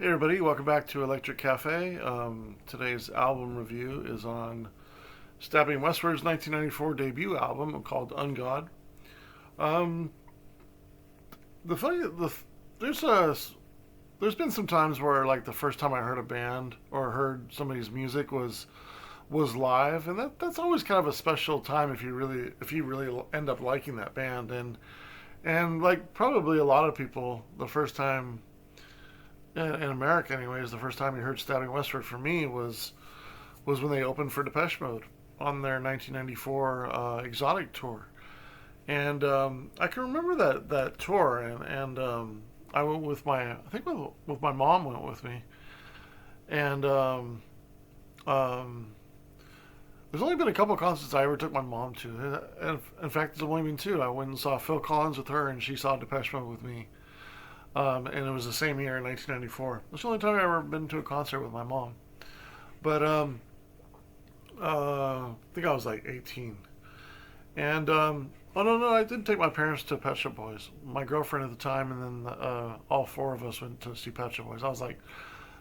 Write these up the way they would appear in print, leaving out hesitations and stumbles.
Hey everybody, welcome back to Electric Cafe. Today's album review is on Stabbing Westward's 1994 debut album called Ungod. Um, the funny, there's a there's been some times where like the first time I heard a band or heard somebody's music was live, and that's always kind of a special time if you really end up liking that band, and like probably a lot of people the first time in America, anyways, the first time you heard Stabbing Westward for me was when they opened for Depeche Mode on their 1994 Exotic tour, and I can remember that tour, and I went with I think with my mom went with me, and um, there's only been a couple of concerts I ever took my mom to, and in fact, there's only been two. I went and saw Phil Collins with her, and she saw Depeche Mode with me. And it was the same year in 1994. That's the only time I've ever been to a concert with my mom. But I think I was like 18. And oh no, I did take my parents to Pet Shop Boys. My girlfriend at the time, and then all four of us went to see Pet Shop Boys. I was like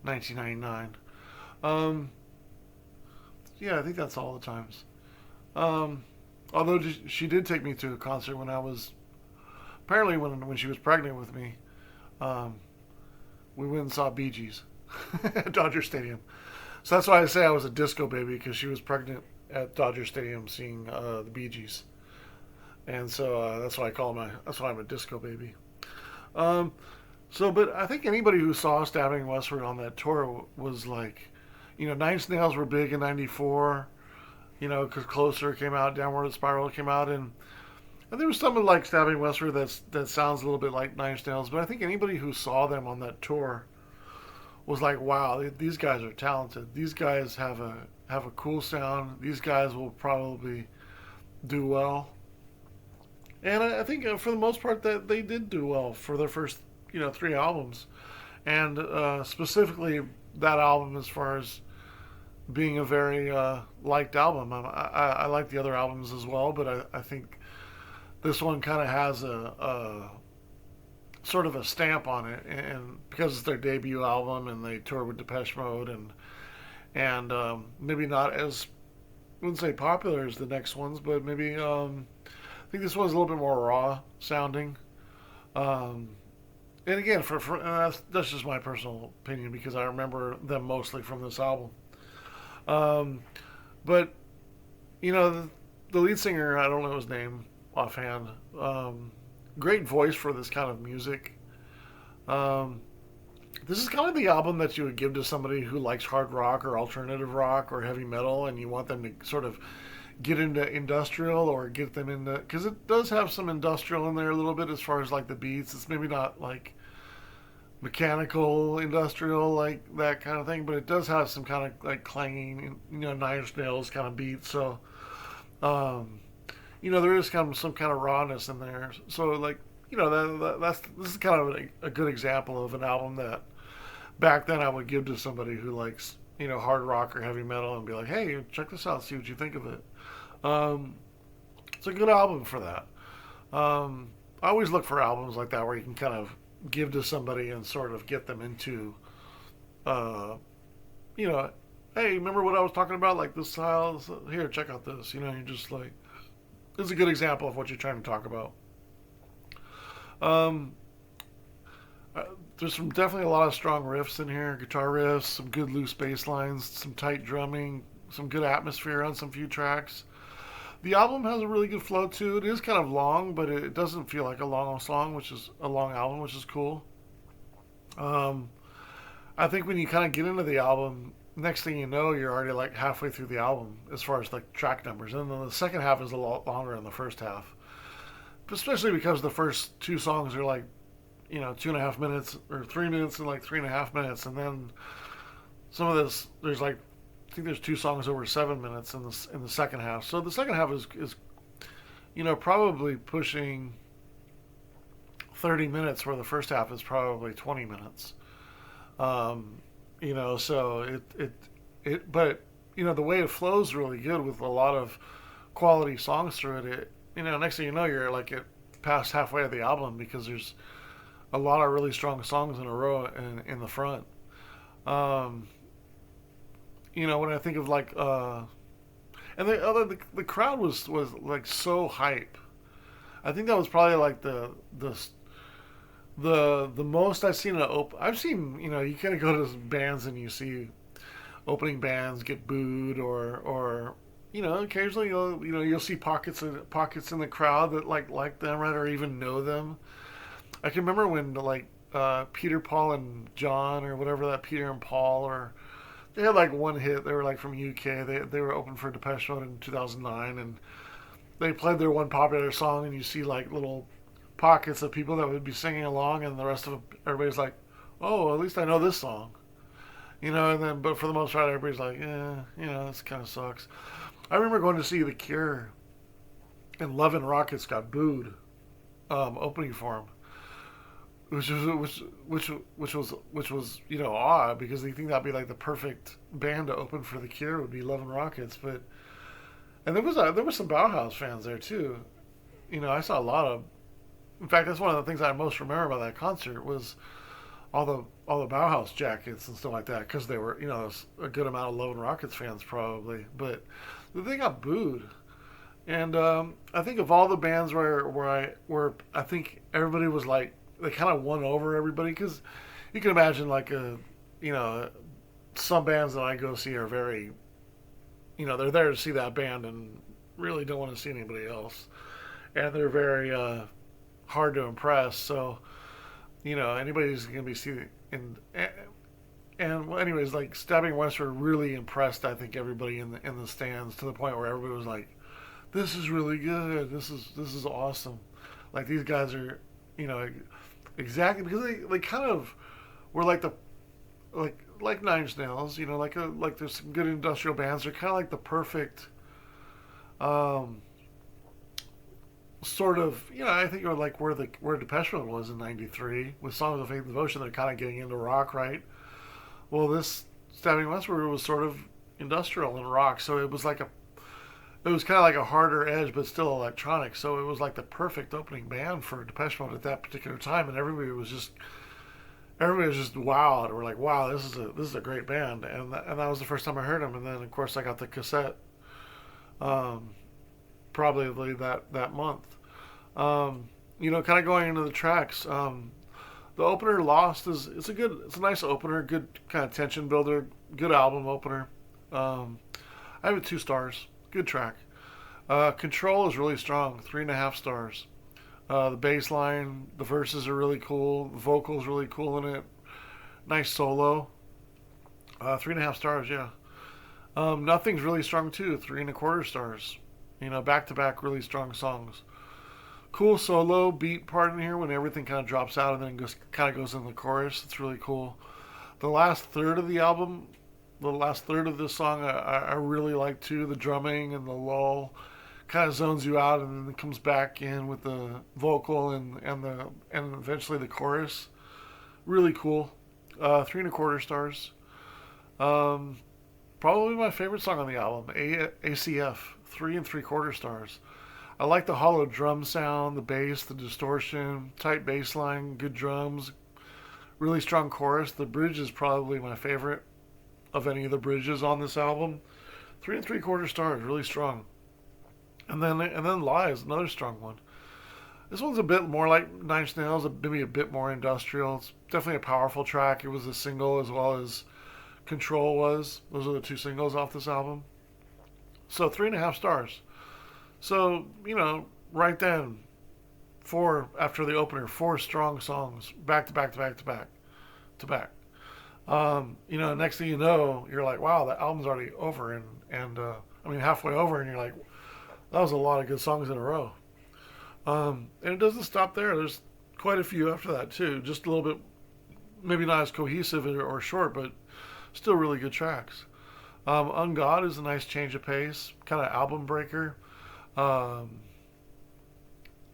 1999. Um, yeah, I think that's all the times. Although she did take me to a concert when I was apparently when she was pregnant with me. Um, we went and saw Bee Gees at Dodger Stadium. So that's why I say I was a disco baby, because she was pregnant at Dodger Stadium seeing the Bee Gees, and so that's why I'm a disco baby. Um, but I think anybody who saw Stabbing Westward on that tour was like, Nine Inch Nails were big in '94. Because Closer came out, Downward Spiral came out, and there was something like Stabbing Westward that sounds a little bit like Nine Inch Nails, but I think anybody who saw them on that tour was like, "Wow, these guys are talented. These guys have a cool sound. These guys will probably do well." And I think for the most part that they did do well for their first three albums, and specifically that album as far as being a very liked album. I like the other albums as well, but I think this one kind of has a sort of a stamp on it, and because it's their debut album and they toured with Depeche Mode, and maybe not as, I wouldn't say popular as the next ones, but maybe I think this one's a little bit more raw sounding. Um, and again, for that's just my personal opinion, because I remember them mostly from this album. Um, but the lead singer, I don't know his name offhand. Great voice for this kind of music. Um, this is kind of the album that you would give to somebody who likes hard rock or alternative rock or heavy metal, and you want them to sort of get into industrial, or get them into, because it does have some industrial in there a little bit as far as like the beats. It's maybe not like mechanical industrial like that kind of thing, but it does have some kind of like clanging, Nine Inch Nails kind of beats. So um, there is kind of some kind of rawness in there. So like, this is kind of a good example of an album that back then I would give to somebody who likes hard rock or heavy metal, and be like, hey, check this out, see what you think of it. Um, it's a good album for that. I always look for albums like that where you can kind of give to somebody and sort of get them into, uh, you know, hey, remember what I was talking about? Like this style? Here, check out this. You're just like, this is a good example of what you're trying to talk about. Um, uh, there's definitely a lot of strong riffs in here, guitar riffs, some good loose bass lines, some tight drumming, some good atmosphere on some few tracks. The album has a really good flow to it. It is kind of long, but it doesn't feel like a long song, which is a long album, which is cool. Um, I think when you kind of get into the album, next thing you know, you're already like halfway through the album as far as like track numbers, and then the second half is a lot longer than the first half. Especially because the first two songs are like 2.5 minutes or 3 minutes and like 3.5 minutes, and then some of this there's like, I think there's two songs over 7 minutes in the second half. So the second half is probably pushing 30 minutes, where the first half is probably 20 minutes. Um, so but the way it flows really good with a lot of quality songs through it. Next thing you know, you're like at past halfway of the album, because there's a lot of really strong songs in a row in the front. Um, when I think of like, and the crowd was like so hype. I think that was probably like the most I've seen I've seen, you kind of go to bands and you see opening bands get booed, or occasionally you'll see pockets in the crowd that like them, right, or even know them. I can remember when like Peter, Paul, and John, or whatever, that Peter and Paul, or they had like one hit. They were like from UK. They were open for Depeche Mode in 2009, and they played their one popular song, and you see like little pockets of people that would be singing along, and the rest of everybody's like, "Oh, at least I know this song." And then, but for the most part, everybody's like, "Yeah, this kind of sucks." I remember going to see The Cure, and Love and Rockets got booed opening for them, which was odd, because you think that'd be like the perfect band to open for The Cure, would be Love and Rockets, but and there was some Bauhaus fans there too. I saw a lot of. In fact, that's one of the things I most remember about that concert was all the Bauhaus jackets and stuff like that, because they were, there's a good amount of Love and Rockets fans probably, but they got booed. And I think of all the bands where I think everybody was like, they kind of won over everybody, because you can imagine like you know some bands that I go see are very, they're there to see that band and really don't want to see anybody else, and they're very hard to impress. So anybody's gonna be seeing. And well, anyways, like Stabbing Westward really impressed, I think, everybody in the stands, to the point where everybody was like, "This is really good. This is awesome." Like, these guys are, you know, exactly, because they kind of were like like Nine Inch Nails, like there's some good industrial bands. They're kind of like the perfect um, sort of, I think, like where Depeche Mode was in '93 with Songs of Faith and Devotion. They're kind of getting into rock, right? Well, this Stabbing Westward was sort of industrial and rock, so it was kind of like a harder edge, but still electronic. So it was like the perfect opening band for Depeche Mode at that particular time, and everybody was just wowed. We're like, wow, this is a great band, and that was the first time I heard them. And then, of course, I got the cassette, um, probably that month. Kind of going into the tracks. The opener, Lost, it's a nice opener, good kind of tension builder, good album opener. I have it 2 stars, good track. Control is really strong, 3.5 stars. The bass line, the verses are really cool, the vocals really cool in it. Nice solo. 3.5 stars, yeah. Nothing's really strong too, 3.25 stars. Back to back really strong songs. Cool solo beat part in here when everything kind of drops out and then goes in the chorus. It's really cool. The last third of the album, the last third of this song, I really like too. The drumming and the lull kind of zones you out, and then it comes back in with the vocal and eventually the chorus. Really cool. 3.25 stars. Um, Probably my favorite song on the album, ACF, 3.75 stars. I like the hollow drum sound, the bass, the distortion, tight bass line, good drums, really strong chorus. The bridge is probably my favorite of any of the bridges on this album. 3.75 stars, really strong. And then Lies, another strong one. This one's a bit more like Nine Inch Nails, maybe a bit more industrial. It's definitely a powerful track. It was a single as well as Control was. Those are the 2 singles off this album. So 3.5 stars. So, right then, after the opener, 4 strong songs, back to back to back to back to back. Next thing you know, you're like, wow, the album's already over, and halfway over, and you're like, that was a lot of good songs in a row. And it doesn't stop there. There's quite a few after that too. Just a little bit, maybe not as cohesive or short, but still really good tracks. Ungod is a nice change of pace, kind of album breaker. Um,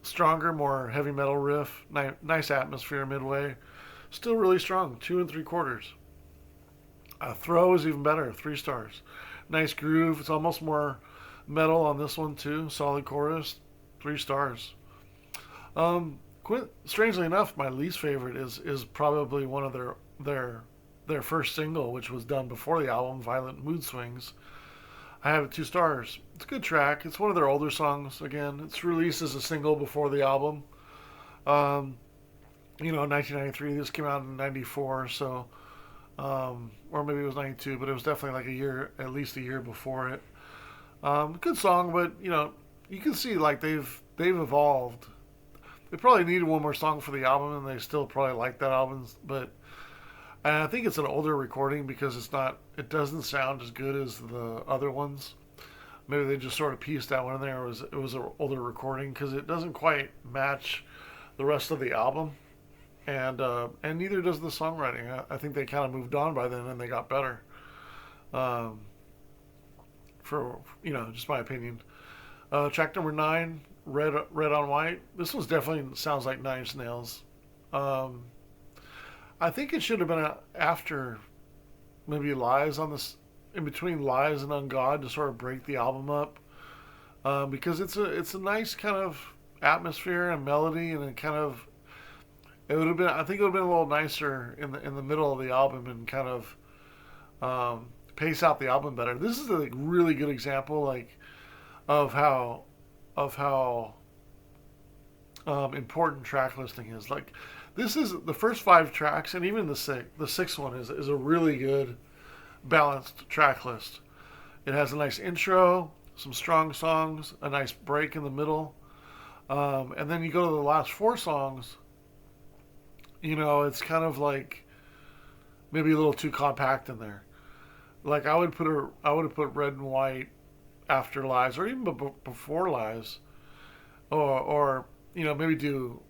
Stronger, more heavy metal riff, nice atmosphere midway. Still really strong, 2.75. Throw is even better, 3 stars. Nice groove. It's almost more metal on this one too. Solid chorus, 3 stars. Strangely enough, my least favorite is probably one of their their first single, which was done before the album, Violent Mood Swings. I have it 2 stars. It's a good track. It's one of their older songs. Again, it's released as a single before the album. Um, 1993. This came out in '94, so or maybe it was '92, but it was definitely like a year, at least a year before it. Good song, but you can see like they've evolved. They probably needed one more song for the album, and they still probably like that album. But and I think it's an older recording because it doesn't sound as good as the other ones. Maybe they just sort of pieced that one in there. It was an older recording because it doesn't quite match the rest of the album, and neither does the songwriting. I think they kind of moved on by then and they got better. Um, for just my opinion. Track number 9, Red on White. This was definitely sounds like Nine Inch Nails. Um, I think it should have been after maybe Lies on this, in between Lies and Ungod to sort of break the album up, because it's a nice kind of atmosphere and melody, and it would have been, I think it would have been a little nicer in the middle of the album and kind of pace out the album better. This is a like, really good example like of how important track listing is. Like this is the first 5 tracks, and even the sixth one is a really good balanced track list. It has a nice intro, some strong songs, a nice break in the middle, and then you go to the last 4 songs. It's kind of like maybe a little too compact in there. Like I would have put Red and White after Lies, or even before Lies, or maybe do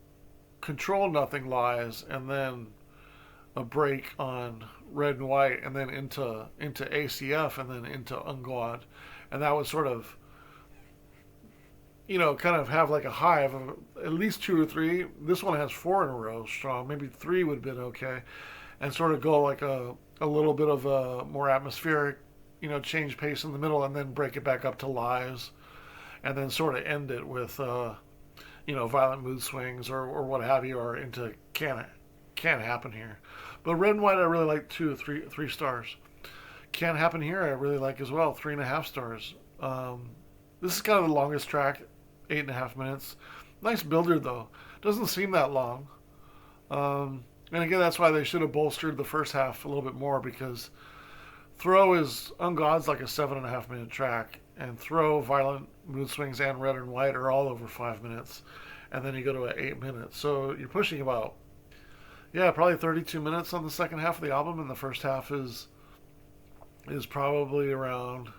Control Nothing Lies, and then a break on Red and White, and then into ACF, and then into Ungod, and that would sort of kind of have like a high of at least 2 or 3. This one has 4 in a row strong. Maybe 3 would have been okay, and sort of go like a little bit of a more atmospheric, change pace in the middle, and then break it back up to Lies, and then sort of end it with Violent Mood Swings or what have you, or into Can't Happen Here. But Red and White I really like 3 stars. Can't Happen Here I really like as well, 3.5 stars. This is kind of the longest track, 8.5 minutes. Nice builder though. Doesn't seem that long. And again, that's why they should have bolstered the first half a little bit more, because Ungod's like a 7.5 minute track, and Violent Mood Swings, and Red and White are all over 5 minutes, and then you go to 8 minutes. So you're pushing about, probably 32 minutes on the second half of the album, and the first half is probably around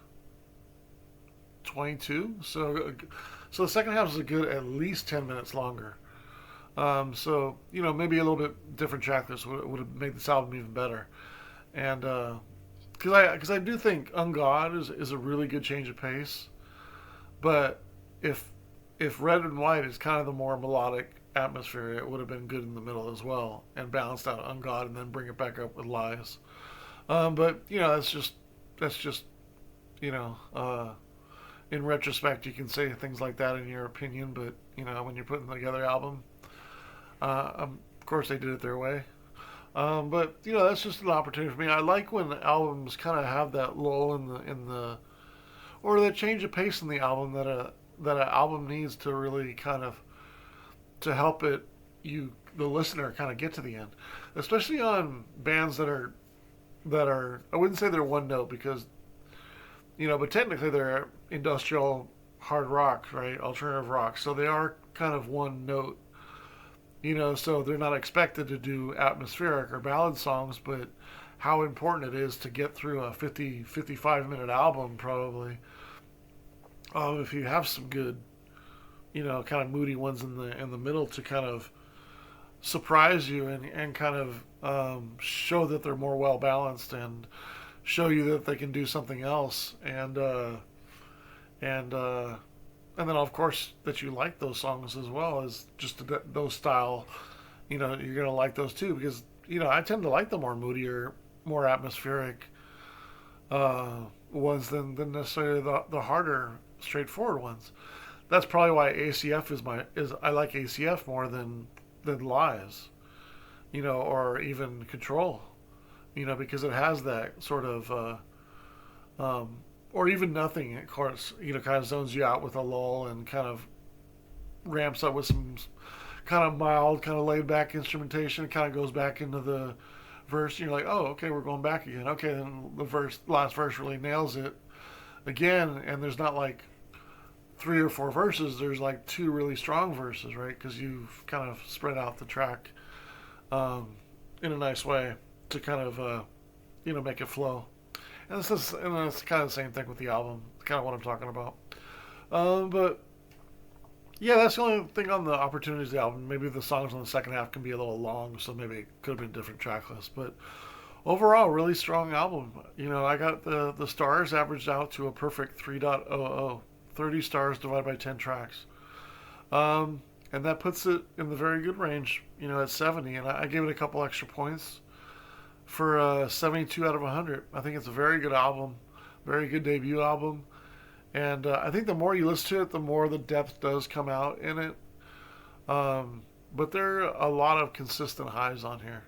22. So the second half is a good at least 10 minutes longer. So maybe a little bit different track list would have made this album even better, and because I do think Ungod is a really good change of pace, but if Red and White is kind of the more melodic atmosphere, it would have been good in the middle as well, and balanced out Ungod, and then bring it back up with Lies. But that's just in retrospect, you can say things like that in your opinion, but when you're putting together an album. Of course, they did it their way. But that's just an opportunity for me. I like when albums kind of have that lull in the or that change of pace in the album that an album needs to really kind of to help the listener kind of get to the end, especially on bands that are I wouldn't say they're one note, because but technically they're industrial hard rock, right? Alternative rock, so they are kind of one note. So they're not expected to do atmospheric or ballad songs, but how important it is to get through a 55 minute album, probably. If you have some good, kind of moody ones in the middle to kind of surprise you, and kind of show that they're more well balanced, and show you that they can do something else, and then of course that you like those songs as well as just those style. You're gonna like those too, because I tend to like the more moodier, more atmospheric ones than necessarily the harder, straightforward ones. That's probably why ACF is I like ACF more than Lies, or even Control. because it has that sort of, or even nothing, of course, kind of zones you out with a lull and kind of ramps up with some kind of mild, kind of laid back instrumentation. It kind of goes back into the verse. And you're like, oh, okay, we're going back again. Okay, then last verse really nails it again. And there's not like three or four verses. There's like two really strong verses, right? Because you've kind of spread out the track in a nice way to kind of make it flow. And it's kind of the same thing with the album. It's kind of what I'm talking about. But yeah, that's the only thing on the Opportunities album. Maybe the songs on the second half can be a little long, so maybe it could have been a different track list. But overall, really strong album. I got the stars averaged out to a perfect 3.00. 30 stars divided by 10 tracks. And that puts it in the very good range, at 70. And I gave it a couple extra points for 72 out of 100. I think it's a very good album, very good debut album. And I think the more you listen to it, the more the depth does come out in it. But there are a lot of consistent highs on here.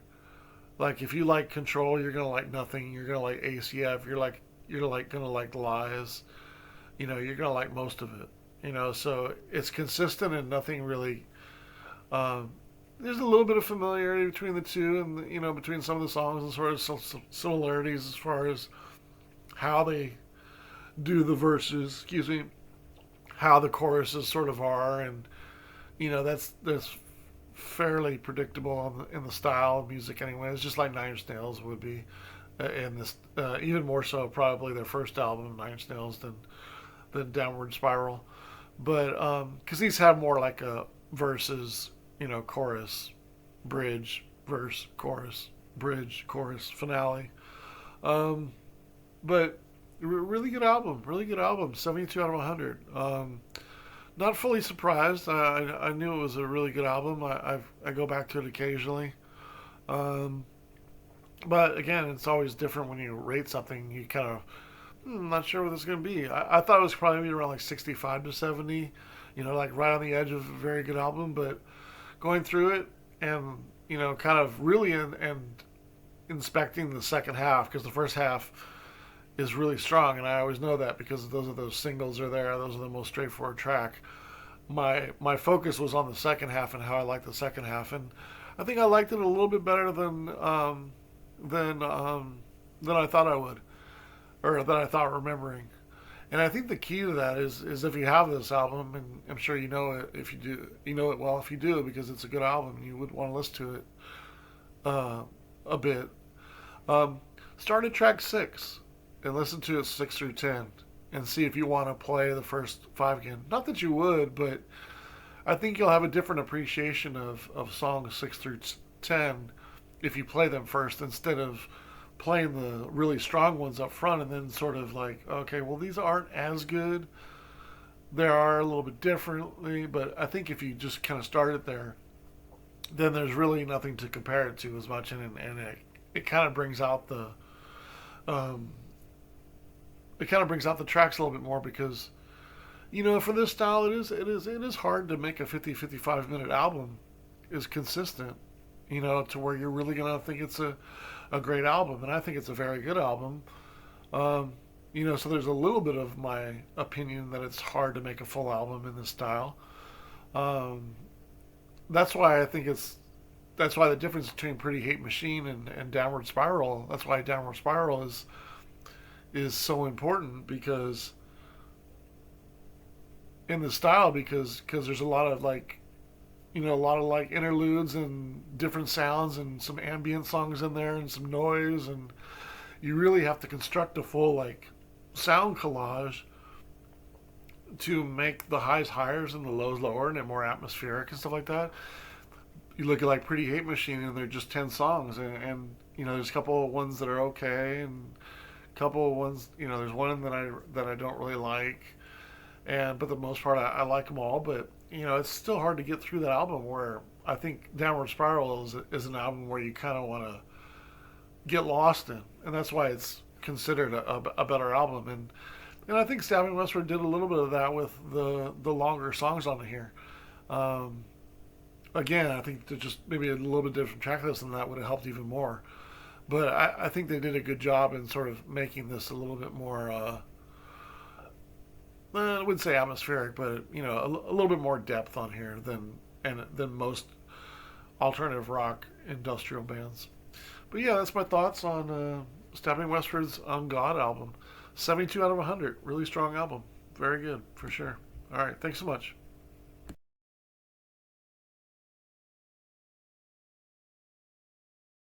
Like if you like Control, you're gonna like Nothing. You're gonna like ACF. You're gonna like Lies. You're gonna like most of it. So it's consistent and nothing really. There's a little bit of familiarity between the two, and between some of the songs, and sort of some similarities as far as how they do the verses. Excuse me, how the choruses sort of are, and that's fairly predictable in the style of music anyway. It's just like Nine Inch Nails would be in this, even more so probably their first album, Nine Inch Nails, than Downward Spiral. But because these have more like a verses, chorus, bridge, verse, chorus, bridge, chorus, finale. But really good album, 72 out of 100. Not fully surprised. I knew it was a really good album. I go back to it occasionally. But again, it's always different when you rate something. You kind of, I'm not sure what this is going to be. I thought it was probably be around like 65 to 70, like right on the edge of a very good album. But going through it and, kind of really and inspecting the second half, because the first half is really strong, and I always know that because those singles are there. Those are the most straightforward track. My focus was on the second half and how I liked the second half, and I think I liked it a little bit better than I thought I would, or than I thought remembering. And I think the key to that is if you have this album, and I'm sure you know it if you do, it well if you do, because it's a good album, you would want to listen to it a bit. Start at track 6 and listen to it 6 through 10 and see if you want to play the first 5 again. Not that you would, but I think you'll have a different appreciation of songs 6 through 10 if you play them first instead of playing the really strong ones up front and then sort of like, okay, well, these aren't as good. They are a little bit differently, but I think if you just kind of start it there, then there's really nothing to compare it to as much, and it kind of brings out the tracks a little bit more because, for this style, it is hard to make a 55 minute album is consistent, to where you're really going to think it's a great album. And I think it's a very good album. So there's a little bit of my opinion that it's hard to make a full album in this style. That's why the difference between Pretty Hate Machine and Downward Spiral, that's why Downward Spiral is so important, because in the style, because there's a lot of like interludes and different sounds and some ambient songs in there and some noise, and you really have to construct a full like sound collage to make the highs higher and the lows lower and it more atmospheric and stuff like that. You look at like Pretty Hate Machine and they're just 10 songs, and there's a couple of ones that are okay, and a couple of ones, there's one that I don't really like, but the most part I like them all. But it's still hard to get through that album, where I think Downward Spiral is an album where you kind of want to get lost in, and that's why it's considered a better album. And I think Stabbing Westward did a little bit of that with the longer songs on here. Again, I think that just maybe a little bit different track list than that would have helped even more. But I think they did a good job in sort of making this a little bit more. I wouldn't say atmospheric, but a little bit more depth on here than most alternative rock industrial bands. But yeah, that's my thoughts on Stabbing Westward's Ungod album. 72 out of 100. Really strong album. Very good, for sure. All right, thanks so much.